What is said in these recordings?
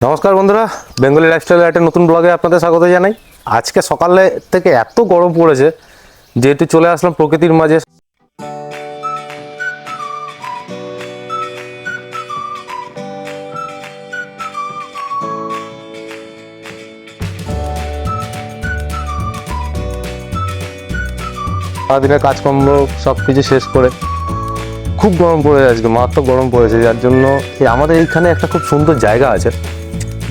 নমস্কার বন্ধুরা, Bengali lifestyle একটা নতুন ব্লগে আপনাদের স্বাগত জানাই। আজকে সকালে থেকে এত গরম পড়েছে যেহেতু চলে আসলাম প্রকৃতির মাঝে। সারাদিনের কাজকর্ম সব কিছু শেষ করে খুব গরম পড়েছে, আজকে মারাত্মক গরম পড়েছে, যার জন্য আমাদের এইখানে একটা খুব সুন্দর জায়গা আছে,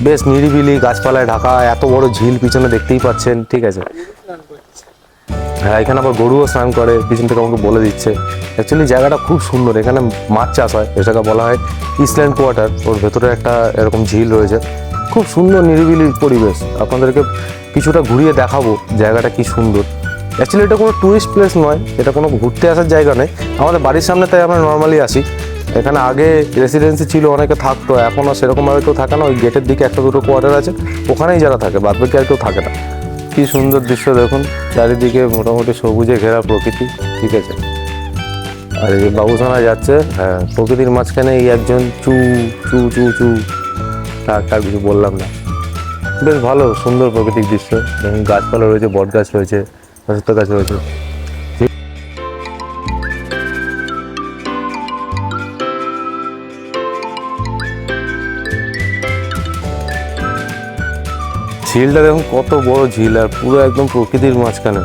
বেশ নিরিবিলি গাছপালায় ঢাকা, এত বড় ঝিল পিছনে দেখতেই পাচ্ছেন, ঠিক আছে। হ্যাঁ, এখানে আবার গরুও স্নান করে, পিছন থেকে আমাকে বলে দিচ্ছে। অ্যাকচুয়ালি জায়গাটা খুব সুন্দর, এখানে মাছ চাষ হয়, এটাকে বলা হয় ইসল্যান্ড কোয়ার্টার। ওর ভেতরে একটা এরকম ঝিল রয়েছে, খুব সুন্দর নিরিবিলি পরিবেশ। আপনাদেরকে কিছুটা ঘুরিয়ে দেখাবো জায়গাটা কি সুন্দর। অ্যাকচুয়ালি এটা কোনো টুরিস্ট প্লেস নয়, এটা কোনো ঘুরতে আসার জায়গা নয়, আমাদের বাড়ির সামনে, তাই আমরা নর্মালি আসি। এখানে আগে রেসিডেন্সি ছিল, অনেকে থাকতো, এখনও সেরকমভাবে কেউ থাকে না। ওই গেটের দিকে একটা দুটো কোয়ার্টার আছে, ওখানেই যারা থাকে, বাদ বাকি আর কেউ থাকে না। কি সুন্দর দৃশ্য দেখুন, চারিদিকে মোটামুটি সবুজে ঘেরা প্রকৃতি, ঠিক আছে। আর এই বাবুসোনা যাচ্ছে, হ্যাঁ, প্রকৃতির মাঝখানে এই একজন চু চু চু চু, তার কিছু বললাম না। বেশ ভালো সুন্দর প্রাকৃতিক দৃশ্য, দেখুন গাছপালা রয়েছে, বট গাছ রয়েছে, অশ্বত্থ গাছ রয়েছে। ঝিলটা দেখুন কত বড় ঝিল, আর পুরো একদম প্রকৃতির মাঝখানে,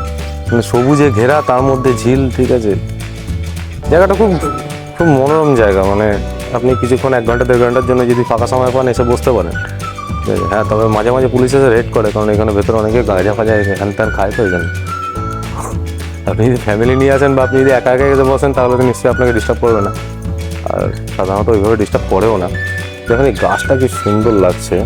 মানে সবুজে ঘেরা, তার মধ্যে ঝিল, ঠিক আছে। জায়গাটা খুব খুব মনোরম জায়গা, মানে আপনি কিছুক্ষণ 1 ঘন্টা 1.5 ঘন্টার জন্য যদি ফাঁকা সময় পান এসে বসতে পারেন। হ্যাঁ, তবে মাঝে মাঝে পুলিশ এসে রেড করে, কারণ এখানে ভেতরে অনেকে গাঁজা ফাজা হ্যান ত্যান খায়, তো এখানে আপনি যদি ফ্যামিলি নিয়ে আসেন বা আপনি যদি একা একা এসে বসেন তাহলে তো নিশ্চয়ই আপনাকে ডিস্টার্ব করবে না, আর সাধারণত ওইভাবে ডিস্টার্ব করেও না। দেখুন এই গাছটা কি সুন্দর লাগছে,